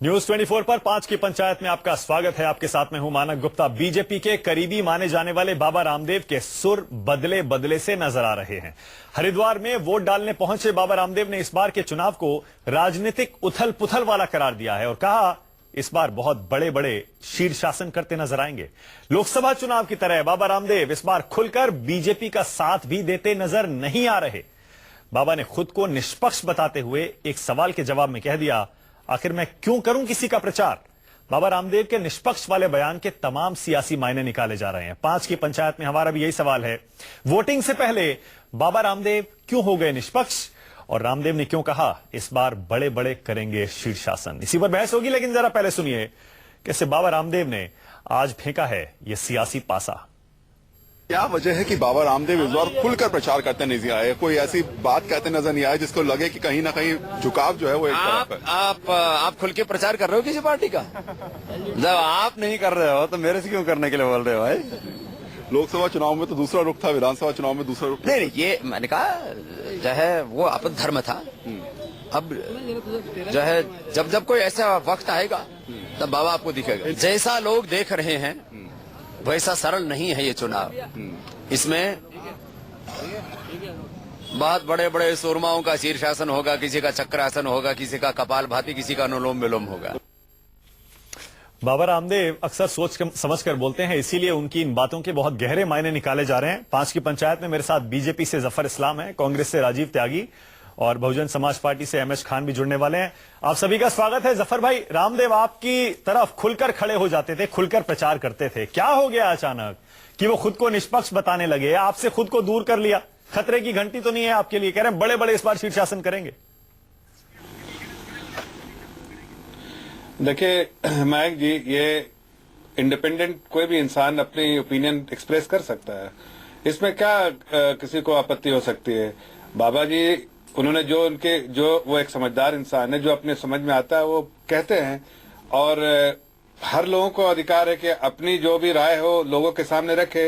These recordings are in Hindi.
न्यूज 24 पर 5 की पंचायत में आपका स्वागत है। आपके साथ में हूं मानक गुप्ता। बीजेपी के करीबी माने जाने वाले बाबा रामदेव के सुर बदले बदले से नजर आ रहे हैं। हरिद्वार में वोट डालने पहुंचे बाबा रामदेव ने इस बार के चुनाव को राजनीतिक उथल पुथल वाला करार दिया है और कहा इस बार बहुत बड़े बड़े शीर्षासन करते नजर आएंगे। लोकसभा चुनाव की तरह बाबा रामदेव इस बार खुलकर बीजेपी का साथ भी देते नजर नहीं आ रहे। बाबा ने खुद को निष्पक्ष बताते हुए एक सवाल के जवाब में कह दिया, आखिर मैं क्यों करूं किसी का प्रचार। बाबा रामदेव के निष्पक्ष वाले बयान के तमाम सियासी मायने निकाले जा रहे हैं। 5 की पंचायत में हमारा भी यही सवाल है, वोटिंग से पहले बाबा रामदेव क्यों हो गए निष्पक्ष और रामदेव ने क्यों कहा इस बार बड़े बड़े करेंगे शीर्षासन। इसी पर बहस होगी, लेकिन जरा पहले सुनिए कैसे बाबा रामदेव ने आज फेंका है यह सियासी पासा। क्या वजह है कि बाबा रामदेव इस बार खुलकर प्रचार करते नहीं आए? कोई ऐसी बात कहते नजर नहीं आए जिसको लगे कि कहीं ना कहीं झुकाव जो है वो एक तरफ है। आप खुल के प्रचार कर रहे हो किसी पार्टी का? जब आप नहीं कर रहे हो तो मेरे से क्यों करने के लिए बोल रहे हो भाई? लोकसभा चुनाव में तो दूसरा रुख था, विधानसभा चुनाव में दूसरा रुख। नहीं, ये मैंने कहा जो है वो अपन धर्म था। अब जो है जब कोई ऐसा वक्त आएगा तब बाबा आपको दिखेगा। जैसा लोग देख रहे हैं वैसा सरल नहीं है ये चुनाव। इसमें बहुत बड़े बड़े सूरमाओं का शीर्षासन होगा, किसी का चक्रासन होगा, किसी का कपालभाति, किसी का अनुलोम विलोम होगा। बाबा रामदेव अक्सर सोच समझ कर बोलते हैं, इसीलिए उनकी इन बातों के बहुत गहरे मायने निकाले जा रहे हैं। 5 की पंचायत में मेरे साथ बीजेपी से जफर इस्लाम है, कांग्रेस से राजीव त्यागी और बहुजन समाज पार्टी से एमएच खान भी जुड़ने वाले हैं। आप सभी का स्वागत है। जफर भाई, रामदेव आपकी तरफ खुलकर खड़े हो जाते थे, खुलकर प्रचार करते थे, क्या हो गया अचानक कि वो खुद को निष्पक्ष बताने लगे? आपसे खुद को दूर कर लिया? खतरे की घंटी तो नहीं है आपके लिए? कह रहे हैं बड़े बड़े इस बार शीर्षासन करेंगे। देखिए महक जी, ये इंडिपेंडेंट कोई भी इंसान अपनी ओपिनियन एक्सप्रेस कर सकता है, इसमें क्या किसी को आपत्ति हो सकती है? बाबा जी उन्होंने जो वो एक समझदार इंसान है, जो अपने समझ में आता है वो कहते हैं और हर लोगों को अधिकार है कि अपनी जो भी राय हो लोगों के सामने रखे।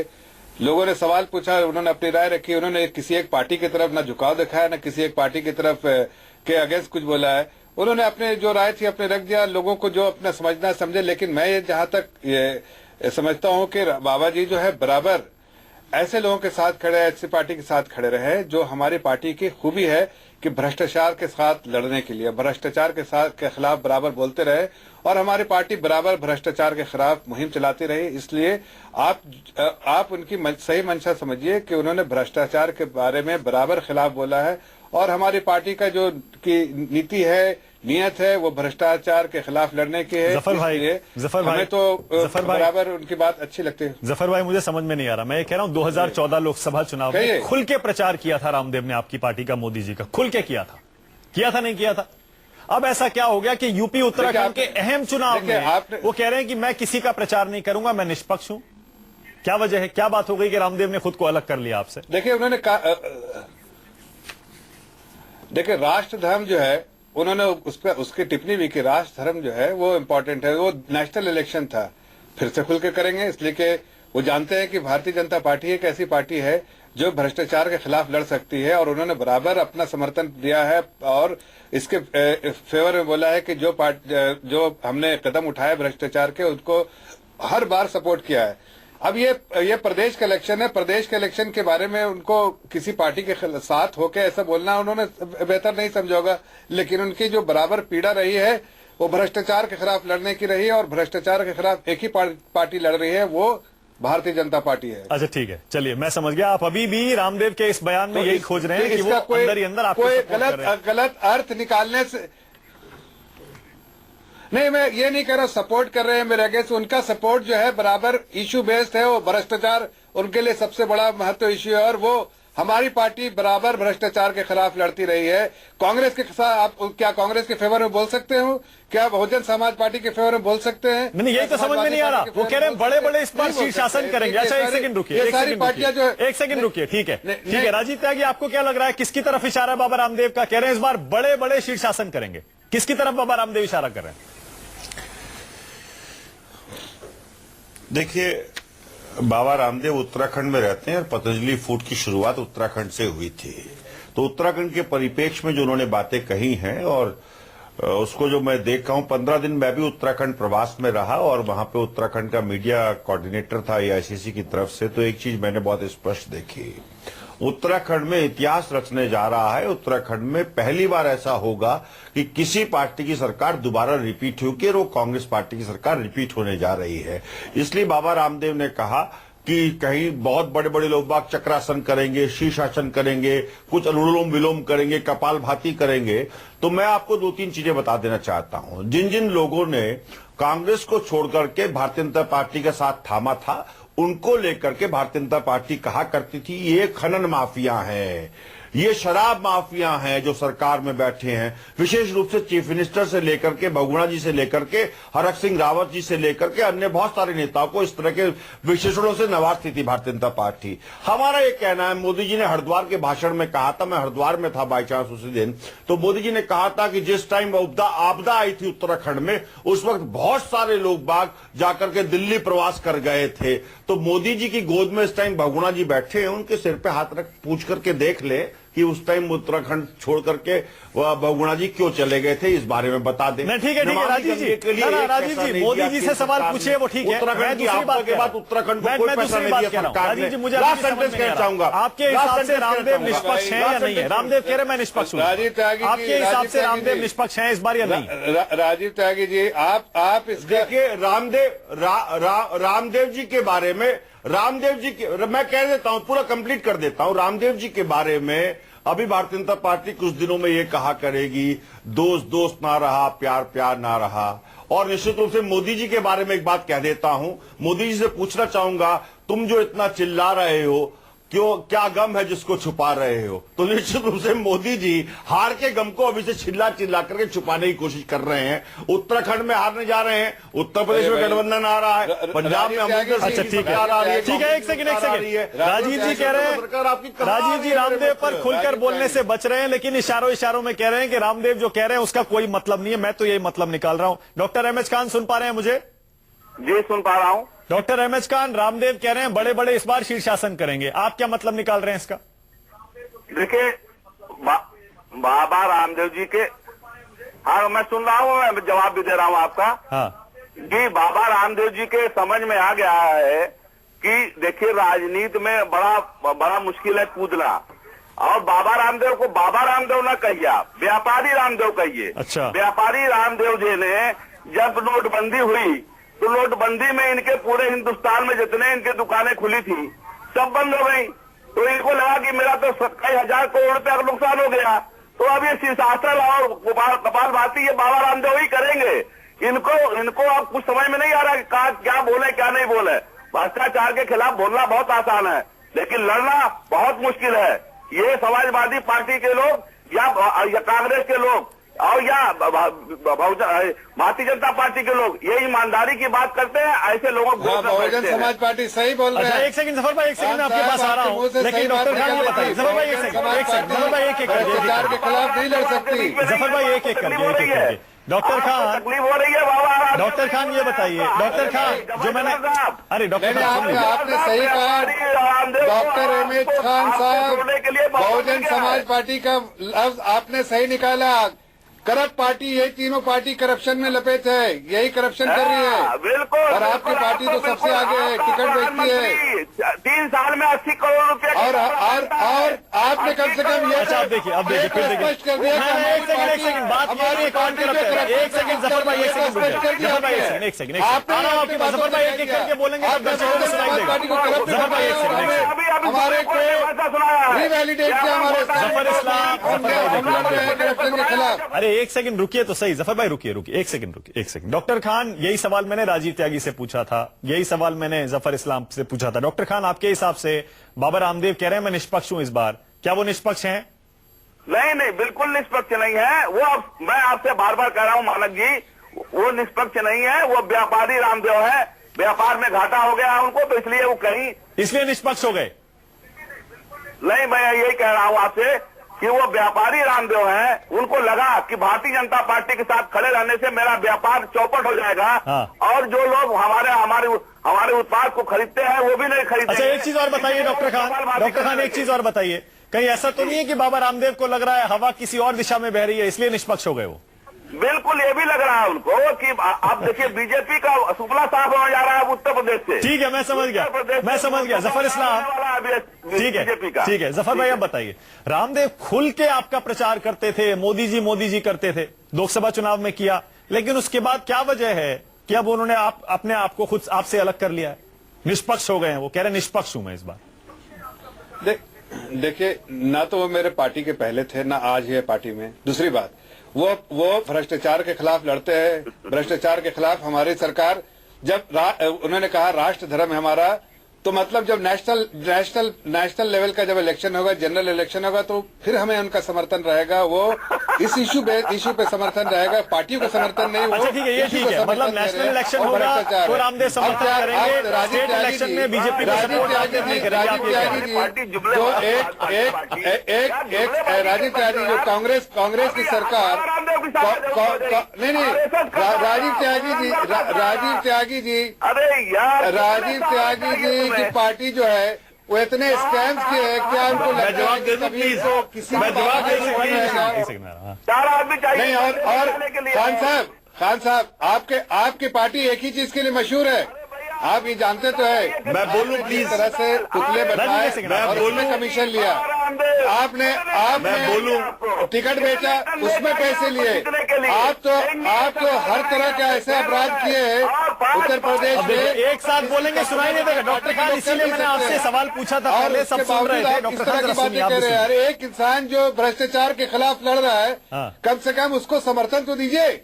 लोगों ने सवाल पूछा, उन्होंने अपनी राय रखी, उन्होंने किसी एक पार्टी की तरफ न झुकाव दिखाया, न किसी एक पार्टी की तरफ के अगेंस्ट कुछ बोला है। उन्होंने अपने जो राय थी अपने रख दिया, लोगों को जो अपना समझना समझे। लेकिन मैं ये जहां तक ये समझता हूं कि बाबा जी जो है बराबर ऐसे लोगों के साथ खड़े, ऐसी पार्टी के साथ खड़े रहे जो हमारी पार्टी की खूबी है कि भ्रष्टाचार के साथ लड़ने के लिए, भ्रष्टाचार के खिलाफ बराबर बोलते रहे और हमारी पार्टी बराबर भ्रष्टाचार के खिलाफ मुहिम चलाती रही। इसलिए आप उनकी सही मंशा समझिए कि उन्होंने भ्रष्टाचार के बारे में बराबर खिलाफ बोला है और हमारी पार्टी का जो की नीति है, नियत है, वो भ्रष्टाचार के खिलाफ लड़ने की है। जफर भाई, हमें तो बराबर उनकी बात अच्छी लगती है। जफर भाई, मुझे समझ में नहीं आ रहा, मैं ये कह रहा हूं 2014 लोकसभा चुनाव में खुल के प्रचार किया था रामदेव ने, आपकी पार्टी का, मोदी जी का, खुल के किया था नहीं किया था? अब ऐसा क्या हो गया कि यूपी उत्तराखंड के अहम चुनाव में वो कह रहे हैं कि मैं किसी का प्रचार नहीं करूंगा, मैं निष्पक्ष हूं? क्या वजह है, क्या बात हो गई कि रामदेव ने खुद को अलग कर लिया आपसे? देखिए उन्होंने देखिए राष्ट्र धर्म जो है, उन्होंने उसकी टिप्पणी भी की, राष्ट्र धर्म जो है वो इम्पोर्टेंट है, वो नेशनल इलेक्शन था, फिर से खुल के करेंगे इसलिए कि वो जानते हैं कि भारतीय जनता पार्टी एक ऐसी पार्टी है जो भ्रष्टाचार के खिलाफ लड़ सकती है और उन्होंने बराबर अपना समर्थन दिया है और इसके फेवर में बोला है कि जो हमने कदम उठाए भ्रष्टाचार के, उनको हर बार सपोर्ट किया है। अब ये प्रदेश का इलेक्शन है, प्रदेश के इलेक्शन के बारे में उनको किसी पार्टी के साथ होकर ऐसा बोलना उन्होंने बेहतर नहीं समझा होगा, लेकिन उनकी जो बराबर पीड़ा रही है वो भ्रष्टाचार के खिलाफ लड़ने की रही है और भ्रष्टाचार के खिलाफ एक ही पार्टी लड़ रही है, वो भारतीय जनता पार्टी है। अच्छा ठीक है, चलिए मैं समझ गया। आप अभी भी रामदेव के इस बयान में यही खोज रहे हैं कि वो अंदर ही अंदर आपको गलत अर्थ निकालने से नहीं, मैं ये नहीं कह रहा सपोर्ट कर रहे हैं मेरे अगेंस्ट। उनका सपोर्ट जो है बराबर इश्यू बेस्ड है, वो भ्रष्टाचार उनके लिए सबसे बड़ा महत्व इश्यू है और वो हमारी पार्टी बराबर भ्रष्टाचार के खिलाफ लड़ती रही है। कांग्रेस के साथ आप क्या कांग्रेस के फेवर में बोल सकते हो? क्या बहुजन समाज पार्टी के फेवर में बोल सकते हैं? नहीं, यही तो समझ में नहीं आ रहा। वो कह रहे हैं बड़े बड़े इस बार शीर्षासन करेंगे। अच्छा एक सेकंड रुकिए, एक सेकंड रुकिए, ठीक है राजीव त्यागी, आपको क्या लग रहा है किसकी तरफ इशारा बाबा रामदेव का? कह रहे हैं इस बार बड़े बड़े शीर्षासन करेंगे, किसकी तरफ बाबा रामदेव इशारा कर रहे हैं? देखिए, बाबा रामदेव उत्तराखंड में रहते हैं और पतंजलि फूड की शुरुआत उत्तराखंड से हुई थी, तो उत्तराखंड के परिप्रेक्ष्य में जो उन्होंने बातें कही हैं और उसको जो मैं देखा हूं, 15 दिन मैं भी उत्तराखंड प्रवास में रहा और वहां पे उत्तराखंड का मीडिया कोऑर्डिनेटर था एआईसीसी की तरफ से। तो एक चीज मैंने बहुत स्पष्ट देखी, उत्तराखंड में इतिहास रचने जा रहा है। उत्तराखंड में पहली बार ऐसा होगा कि किसी पार्टी की सरकार दोबारा रिपीट होगी और वो कांग्रेस पार्टी की सरकार रिपीट होने जा रही है। इसलिए बाबा रामदेव ने कहा कि कहीं बहुत बड़े बड़े लोग बाग चक्रासन करेंगे, शीर्षासन करेंगे, कुछ अनुलोम विलोम करेंगे, कपालभाति करेंगे। तो मैं आपको 2-3 चीजें बता देना चाहता हूं। जिन जिन लोगों ने कांग्रेस को छोड़कर के भारतीय जनता पार्टी के साथ थामा था, उनको लेकर के भारतीय जनता पार्टी कहा करती थी ये खनन माफिया हैं, ये शराब माफिया हैं जो सरकार में बैठे हैं। विशेष रूप से चीफ मिनिस्टर से लेकर के बहुगुणा जी से लेकर के हरक सिंह रावत जी से लेकर के अन्य बहुत सारे नेताओं को इस तरह के विशेषणों से नवाजती थी भारतीय जनता पार्टी। हमारा ये कहना है, मोदी जी ने हरिद्वार के भाषण में कहा था, मैं हरिद्वार में था बाई चांस उसी दिन, तो मोदी जी ने कहा था कि जिस टाइम आपदा आई थी उत्तराखंड में, उस वक्त बहुत सारे लोग बाग जाकर के दिल्ली प्रवास कर गए थे। तो मोदी जी की गोद में इस टाइम बहुगुणा जी बैठे हैं, उनके सिर पे हाथ रख पूछ करके देख ले कि उस टाइम उत्तराखंड छोड़ करके बहुगुणा जी क्यों चले गए थे, इस बारे में बता दें। नहीं, ठीक है राजीव जी, राजीव जी मोदी जी से सवाल पूछिए, वो ठीक है। उत्तराखंड की आपदा के बाद उत्तराखंड को कोई पैसा नहीं दिया सरकार ने। मुझे लास्ट सेंटेंस कहना चाहूंगा, आपके हिसाब से रामदेव निष्पक्ष है या नहीं है? रामदेव कह रहे मैं निष्पक्ष हूं, आपके हिसाब से रामदेव निष्पक्ष है इस बार या नहीं? राजीव त्यागी जी, आप देखिए रामदेव जी के बारे में, रामदेव जी के मैं कह देता हूं, पूरा कंप्लीट कर देता हूं। रामदेव जी के बारे में अभी भारतीय जनता पार्टी कुछ दिनों में ये कहा करेगी, दोस्त दोस्त ना रहा, प्यार प्यार ना रहा। और निश्चित रूप से मोदी जी के बारे में एक बात कह देता हूं, मोदी जी से पूछना चाहूंगा, तुम जो इतना चिल्ला रहे हो, क्यों, क्या गम है जिसको छुपा रहे हो? तो निश्चित रूप से मोदी जी हार के गम को अभी से चिल्ला चिल्ला करके छुपाने की कोशिश कर रहे हैं। उत्तराखंड में हारने जा रहे हैं, उत्तर प्रदेश में गठबंधन आ रहा है, पंजाब में अमरिंदर सिंह अच्छा, की सरकार आ रही है। ठीक है, एक सेकंड राजीव जी कह रहे हैं, राजीव जी रामदेव पर खुलकर बोलने से बच रहे हैं, लेकिन इशारों में कह रहे हैं कि रामदेव जो कह रहे हैं उसका कोई मतलब नहीं है। मैं तो यही मतलब निकाल रहा हूं। डॉक्टर एमएच खान सुन पा रहे हैं मुझे? जी सुन पा रहा हूं। डॉक्टर एमएच खान, रामदेव कह रहे हैं बड़े बड़े इस बार शीर्षासन करेंगे, आप क्या मतलब निकाल रहे हैं इसका? देखिए बाबा रामदेव जी के, हाँ मैं सुन रहा हूं, मैं जवाब भी दे रहा हूं आपका। हाँ जी, बाबा रामदेव जी के समझ में आ गया है कि देखिए राजनीति में बड़ा मुश्किल है कूदना। और बाबा रामदेव को बाबा रामदेव ना कहिए, आप व्यापारी रामदेव कहिए। अच्छा। व्यापारी रामदेव जी ने जब नोटबंदी हुई तो नोटबंदी में इनके पूरे हिंदुस्तान में जितने इनके दुकानें खुली थी सब बंद हो गई। तो इनको लगा कि मेरा तो कई हजार करोड़ रुपया का नुकसान हो गया, तो अब ये शीर्षासन और कपालभाति ये बाबा रामदेव ही करेंगे। इनको अब कुछ समझ में नहीं आ रहा कि क्या बोले क्या नहीं बोले। भ्रष्टाचार के खिलाफ बोलना बहुत आसान है, लेकिन लड़ना बहुत मुश्किल है। ये समाजवादी पार्टी के लोग या कांग्रेस के लोग और या भारतीय जनता पार्टी के लोग ये ईमानदारी की बात करते हैं, ऐसे लोगों को बहुजन समाज पार्टी सही बोल रहे अच्छा, हैं। एक सेकंड जफर भाई, एक सेकंड मैं आपके पास आ रहा हूँ, लेकिन डॉक्टर खान ये बताइए। जफर भाई एक सेकंड, जफर भाई एक भ्रष्टाचार के खिलाफ नहीं लड़ सकती। जफर भाई एक करके डॉक्टर खान, तकलीफ हो रही है बाबा। डॉक्टर खान ये बताइए, डॉक्टर खान जो मैंने, अरे डॉक्टर खान आपने सही कहा, डॉक्टर एमएच खान साहब, बहुजन समाज पार्टी का लफ्ज आपने सही निकाला। करप्ट पार्टी, यही तीनों पार्टी करप्शन में लपेट है, यही करप्शन कर रही है। बिल्कुल। और आपकी पार्टी तो सबसे आगे है, टिकट बेचती है। 3 साल में 80 करोड़ रुपया। और आपने कम से कम ये अच्छा, अब देखिए फिर देखिए, स्पष्ट कर दिया एक सेकंड बात ये है, कौन करप्ट है? एक सेकंड जफर भाई, एक सेकंड आ रहा हूं आपके पास। जफर भाई एक करके बोलेंगे तब दर्शकों को सुनाई देगा। जफर भाई एक सेकंड, हमारे को रिवैलिडेट किया, हमारे जफर इस्लाम, करप्शन के खिलाफ। अरे एक सेकंड रुकिए तो सही, जफर भाई रुकिए एक सेकंड। डॉक्टर खान, यही सवाल मैंने राजीव त्यागी से पूछा था, यही सवाल मैंने जफर इस्लाम से पूछा था। डॉक्टर खान, आपके हिसाब से बाबा रामदेव कह रहे हैं मैं निष्पक्ष हूं इस बार, क्या वो निष्पक्ष हैं? नहीं, बिल्कुल निष्पक्ष नहीं है वो। मैं आपसे बार बार कह रहा हूं मानक जी, वो निष्पक्ष नहीं है, वो व्यापारी रामदेव है। व्यापार में घाटा हो गया उनको, तो इसलिए वो कहीं, इसलिए निष्पक्ष हो गए। नहीं, मैं यही कह रहा हूं आपसे कि वो व्यापारी रामदेव हैं। उनको लगा कि भारतीय जनता पार्टी के साथ खड़े रहने से मेरा व्यापार चौपट हो जाएगा। हाँ। और जो लोग हमारे उत्पाद को खरीदते हैं वो भी नहीं खरीदते। अच्छा, एक चीज और बताइए डॉक्टर खान, एक चीज और बताइए, कहीं ऐसा तो नहीं है कि बाबा रामदेव को लग रहा है हवा किसी और दिशा में बह रही है, इसलिए निष्पक्ष हो गए वो? बिल्कुल ये भी लग रहा है उनको कि आप देखिए बीजेपी का सुपला साफ हो जा रहा है उत्तर प्रदेश से। ठीक है, मैं समझ गया जफर इस्लाम। ठीक है, ठीक है जफर भाई, आप बताइए, रामदेव खुल के आपका प्रचार करते थे, मोदी जी करते थे, लोकसभा चुनाव में किया, लेकिन उसके बाद क्या वजह है कि अब उन्होंने अपने आप को खुद आपसे अलग कर लिया है, निष्पक्ष हो गए हैं? वो कह रहे हैं निष्पक्ष हूं मैं इस बार। देखिए, ना तो वो मेरे पार्टी के पहले थे, ना आज है पार्टी में। दूसरी बात, वो भ्रष्टाचार के खिलाफ लड़ते हैं। भ्रष्टाचार के खिलाफ हमारी सरकार, जब उन्होंने कहा राष्ट्र धर्म है हमारा, तो मतलब जब नेशनल लेवल का जब इलेक्शन होगा, जनरल इलेक्शन होगा, तो फिर हमें उनका समर्थन रहेगा। वो इस इशू पे समर्थन रहेगा, पार्टियों का समर्थन नहीं। अच्छा ठीक है, ये ठीक है, मतलब नेशनल इलेक्शन होगा तो रामदेव समर्थन करेंगे, स्टेट इलेक्शन में बीजेपी को सपोर्ट नहीं करेंगे। राजीव त्यागी जो कांग्रेस की सरकार, नहीं राजीव त्यागी जी की पार्टी जो है वो इतने स्कैम्स के है, क्या उनको जवाब दे दूं प्लीज? मैं जवाब दे दूं? चार आदमी चाहिए नहीं। और खान साहब आपके पार्टी एक ही चीज के लिए मशहूर है, आप ये जानते तो है। मैं बोलूं प्लीज? तरह से पुतले बनाए और उसमें कमीशन लिया आपने बोलूं टिकट बेचा, उसमें पैसे लिए। आप तो हर तरह के ऐसे अपराध किए हैं उत्तर प्रदेश में। एक साथ बोलेंगे सुनाई नहीं देगा डॉक्टर खान, इसीलिए मैंने आपसे सवाल पूछा था, पहले सब सुन रहे थे। डॉक्टर खान की बातें कह रहे हैं। अरे एक इंसान जो भ्रष्टाचार के खिलाफ लड़ रहा है, कम से कम उसको समर्थन तो दीजिए।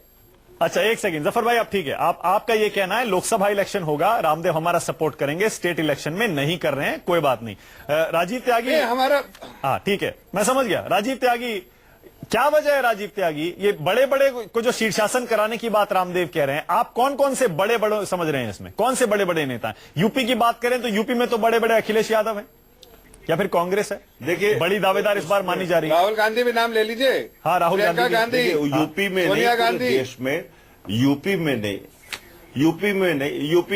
अच्छा एक सेकंड जफर भाई, आप ठीक है, आपका ये कहना है लोकसभा इलेक्शन होगा, रामदेव हमारा सपोर्ट करेंगे, स्टेट इलेक्शन में नहीं कर रहे हैं, कोई बात नहीं। राजीव त्यागी हमारा, हाँ ठीक है, मैं समझ गया। राजीव त्यागी, क्या वजह है राजीव त्यागी, ये बड़े को जो शीर्षासन कराने की बात रामदेव कह रहे हैं, आप कौन कौन से बड़े समझ रहे हैं इसमें? कौन से बड़े नेता हैं? यूपी की बात करें तो यूपी में तो बड़े अखिलेश यादव है या फिर कांग्रेस है, देखिए बड़ी दावेदार इस बार मानी जा रही है। राहुल गांधी भी नाम ले लीजिए। हाँ राहुल गांधी यूपी में सोनिया नहीं, गांधी देश में, यूपी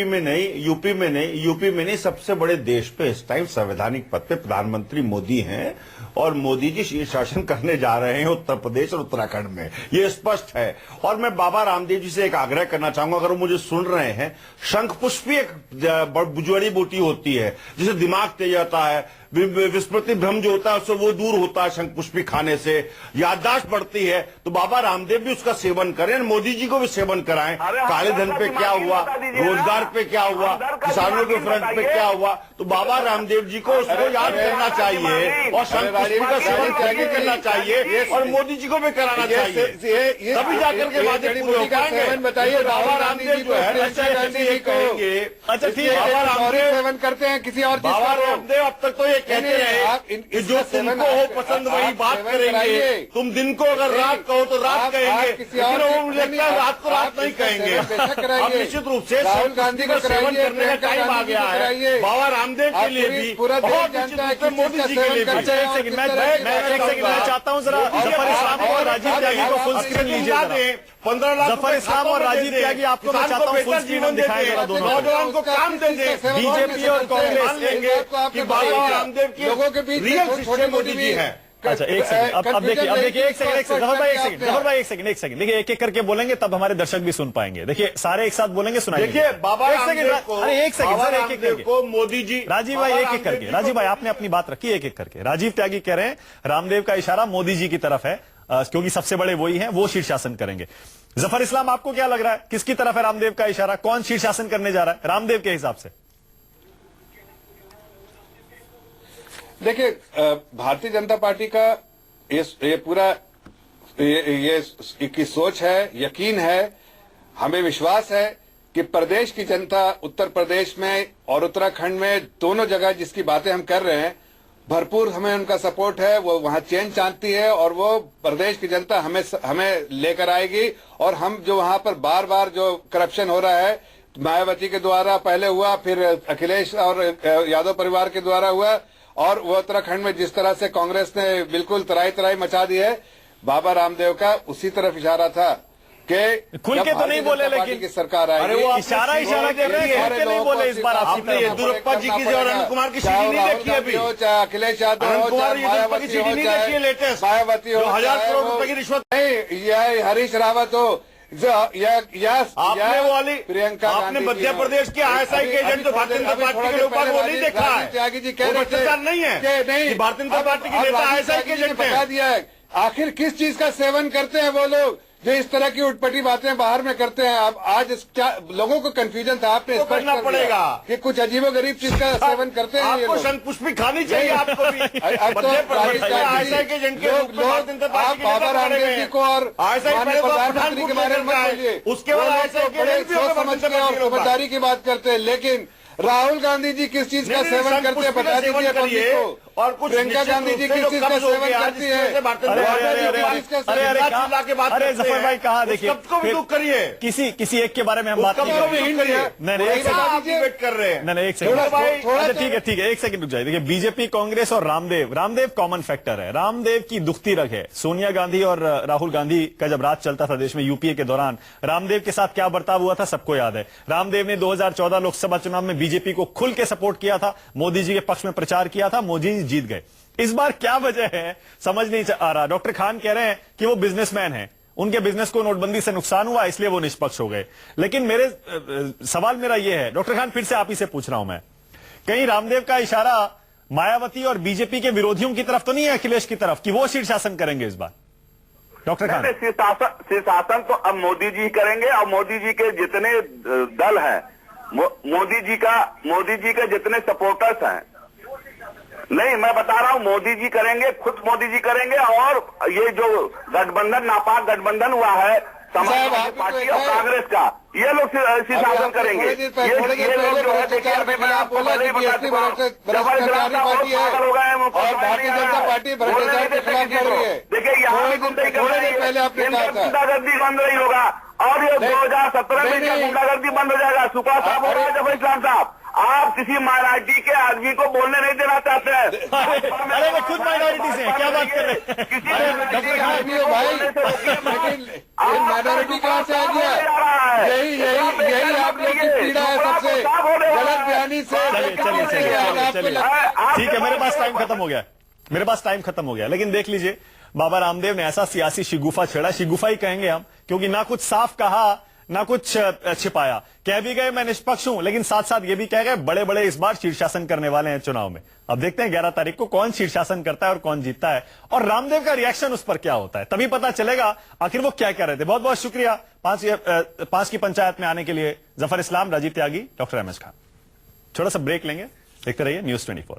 में नहीं, सबसे बड़े देश पे इस टाइम संवैधानिक पद पे प्रधानमंत्री मोदी हैं और मोदी जी शीर्षासन करने जा रहे हैं उत्तर प्रदेश और उत्तराखंड में, ये स्पष्ट है। और मैं बाबा रामदेव जी से एक आग्रह करना चाहूंगा, अगर वो मुझे सुन रहे हैं, शंख पुष्प भी एक जड़ी बूटी होती है जिसे दिमाग तेज आता है, विस्मृति भ्रम जो होता है उससे वो दूर होता है शंख पुष्पी खाने से, याददाश्त बढ़ती है। तो बाबा रामदेव भी उसका सेवन करें, मोदी जी को भी सेवन कराएं। काले धन पे क्या हुआ, रोजगार पे क्या हुआ, किसानों के फ्रंट पे क्या हुआ, तो बाबा रामदेव जी को उसको याद करना चाहिए और शंख पुष्पी का सेवन करके करना चाहिए और मोदी जी को भी कराना चाहिए, तभी जाकर के वादे पूरे हो पाएंगे। बताइए बाबा रामदेव जो है यही कहेंगे। अच्छा ठीक है, बाबा रामदेव सेवन करते हैं किसी और बाबा रामदेव अब तक तो ये कहते रहे कि जो तुमको हो पसंद वही बात करेंगे, तुम दिन को अगर रात कहो तो रात कहेंगे, लेकिन वो मुझे लगता है रात को रात नहीं कहेंगे। अब निश्चित रूप से राहुल गांधी को सेवन करने का टाइम आ गया है, बाबा रामदेव के लिए भी और निश्चित रूप से मोदी जी के लिए भी। अच्छा एक सेकंड, मैं चाहता हूँ जरा जफर इस्लाम और राजीव त्यागी को फुल स्क्रीन लीजिए। 15 लाख जफर इस्लाम और राजीव त्यागी आपको मैं चाहता हूँ फुल स्क्रीन दिखाएं जरा दोनों। नौजवान को काम दे दें, बीजेपी और कांग्रेस लेंगे कि बाबा रामदेव की लोगों के बीच रियल सिस्टम मोदी जी है। अच्छा एक सेकंड, अब देखिए एक सेकंड जफर भाई एक सेकंड देखिए, एक करके बोलेंगे तब हमारे दर्शक भी सुन पाएंगे। देखिए सारे एक साथ बोलेंगे, सुनाइए। देखिए बाबा एक सेकंड, अरे एक सेकंड सर, एक करके को मोदी जी, राजीव भाई एक करके, राजीव भाई आपने अपनी बात रखी एक करके। राजीव त्यागी कह रहे हैं रामदेव का इशारा मोदी जी की तरफ है, क्योंकि सबसे बड़े वही हैं, वो शीर्षासन करेंगे। जफर इस्लाम आपको क्या लग रहा है, किसकी तरफ है रामदेव का इशारा, कौन शीर्षासन करने जा रहा है रामदेव के हिसाब से? देखिए, भारतीय जनता पार्टी का ये पूरा ये की सोच है, यकीन है, हमें विश्वास है कि प्रदेश की जनता उत्तर प्रदेश में और उत्तराखंड में दोनों जगह जिसकी बातें हम कर रहे हैं, भरपूर हमें उनका सपोर्ट है। वो वहां चेंज चाहती है और वो प्रदेश की जनता हमें लेकर आएगी। और हम जो वहां पर बार बार जो करप्शन हो रहा है, मायावती के द्वारा पहले हुआ, फिर अखिलेश और यादव परिवार के द्वारा हुआ, और वो उत्तराखंड में जिस तरह से कांग्रेस ने बिल्कुल तराई मचा दी है, बाबा रामदेव का उसी तरफ इशारा था कि खुल के जब तो नहीं भारतीय बोले, जनता पार्टी लेकिन की सरकार आएगी, अरे वो आपने इशारा कर रहे हैं, खुल के नहीं बोले इस बार। आपने येदियुरप्पा जी की और अनिल कुमार की सीडी नहीं देखी अभी? चाहे अखिलेश यादव अनिल हो, कुमार चाहे येदियुरप्पा की मायावती सीडी हो, नहीं देखी है चाहे लेटेस्ट, मायावती हो, जो 1000 चाहे करोड़ वो- रुपए की रिश्वत। नहीं, यह हरीश रावत हो, आपने वो वाली प्रियंका आपने गांधी मध्य जी हो। प्रदेश के आईएसआई के एजेंट जो भारतीय जनता पार्टी के लोग वो नहीं देखा है, त्यागी जी वो कह रहे थे भ्रष्टाचार नहीं है कि नहीं, कि भारतीय जनता पार्टी के नेता आईएसआई के एजेंट बता हैं। दिया है आखिर किस चीज का सेवन करते हैं वो लोग जो इस तरह की उटपटी बातें बाहर में करते हैं। अब आज लोगों को कंफ्यूजन था, आपने तो स्पष्ट करना कर दिया पड़ेगा कि कुछ अजीबोगरीब चीज का सेवन करते हैं ये आपको लोग। शंख पुष्पी खानी चाहिए आपको भी। अब तो मध्य प्रदेश राजस्थान में की आईएसआई के एजेंट के लोग- रूप में भारतीय जनता आप पार्टी के बाबा नेता रामदेव खड़े जी हैं। को और आईएसआई माननीय पहले तो प्रधानमंत्री के बारे में मत बोलिए, उसके बाद वो लोग आईएसआई तो के बड़े एजेंट भी सोच होंगे समझ भारतीय के और जनता पार्टी के लोग। समझदारी की बात करते हैं, लेकिन राहुल गांधी जी किस चीज का नहीं, सेवन शंख करते हैं पुष्पी का बता सेवन दीजिए करिए, पब्लिक को। और कुछ प्रियंका निश्चित गांधी जी रूप से किस जो चीज का कब्ज हो सेवन गया, करती जिस तरह से भारतीय है? जनता पार्टी अरे, के अरे, किस चीज का अरे, सेवन अरे, चिल्ला के बात अरे, करते जफर हैं। भाई कहाँ उस देखिए, कब्ज को भी फिर- दुख करिए, किसी एक के बारे में हम बात कब्ज नहीं को करेंगे। भी हिंट करिए। नहीं, एक सेकंड। आप डिबेट कर रहे हैं। नहीं, एक सेकंड थोड़ा भाई, थोड़ा अच्छा ठीक है, एक सेकंड रुक जाइए। देखिए, बीजेपी, कांग्रेस और रामदेव कॉमन फैक्टर है। रामदेव की दुखती रग है। सोनिया गांधी और राहुल गांधी का जब राज चलता था देश में यूपीए के दौरान, रामदेव के साथ क्या बर्ताव हुआ था सबको याद है। रामदेव ने 2014 लोकसभा चुनाव में बीजेपी को खुल के सपोर्ट किया था, मोदी जी के पक्ष में प्रचार किया था, मोदी जी जीत गए। इस बार क्या वजह है समझ नहीं आ रहा। डॉक्टर खान कह रहे हैं कि वो बिजनेसमैन हैं, उनके बिजनेस को नोटबंदी से नुकसान हुआ इसलिए वो निष्पक्ष हो गए। लेकिन सवाल मेरा ये है, डॉक्टर खान फिर से आप ही से पूछ रहा हूं मैं, कहीं रामदेव का इशारा मायावती और बीजेपी के विरोधियों की तरफ तो नहीं है, अखिलेश की तरफ, कि वो शीर्षासन करेंगे इस बार? डॉक्टर खान, शीर्षासन तो अब मोदी जी करेंगे और मोदी जी के जितने दल हैं, मोदी जी के जितने सपोर्टर्स हैं, नहीं मैं बता रहा हूं, मोदी जी करेंगे, खुद मोदी जी करेंगे। और ये जो गठबंधन, नापाक गठबंधन हुआ है समाजवादी पार्टी और कांग्रेस का, ये लोग शीर्षासन करेंगे। ये लोग जो है, देखिए अभी मैं आपको पहले ही बता चुका हूं, जबरदस्त पार्टी है और भारतीय जनता पार्टी भ्रष्टाचार के खिलाफ लड़ रही है। देखिए यहाँ भी गुंडागर्दी गुंडागर्दी बंद नहीं होगा, और ये 2017 में क्या गुंडागर्दी बंद हो जाएगा? सुभाष साहब हो रहा है, जफर इस्लाम साहब, आप किसी माइनॉरिटी के आदमी को बोलने नहीं देना चाहते हैं। अरे वो खुद माइनॉरिटी से क्या बात कर रहे हैं? किसी आदमी हो भाई, लेकिन ये माइनॉरिटी कहाँ से आ गया? यही आप लोग की पीड़ा है सबसे, गलत बयानी से। चलिए, ठीक है, मेरे पास टाइम खत्म हो गया, लेकिन देख लीजिए, बाबा रामदेव ने ऐसा सियासी शिगुफा छेड़ा, शिगुफा ही कहेंगे हम, क्योंकि ना कुछ साफ कहा ना कुछ छिपाया। कह भी गए मैं निष्पक्ष हूं, लेकिन साथ साथ ये भी कह गए बड़े बड़े इस बार शीर्षासन करने वाले हैं चुनाव में। अब देखते हैं 11 तारीख को कौन शीर्षासन करता है और कौन जीतता है, और रामदेव का रिएक्शन उस पर क्या होता है, तभी पता चलेगा आखिर वो क्या कह रहे थे। बहुत बहुत शुक्रिया 5 की पंचायत में आने के लिए जफर इस्लाम, राजीव त्यागी, डॉक्टर एम एस खान। छोटा सा ब्रेक लेंगे, देखते रहिए न्यूज़ 24।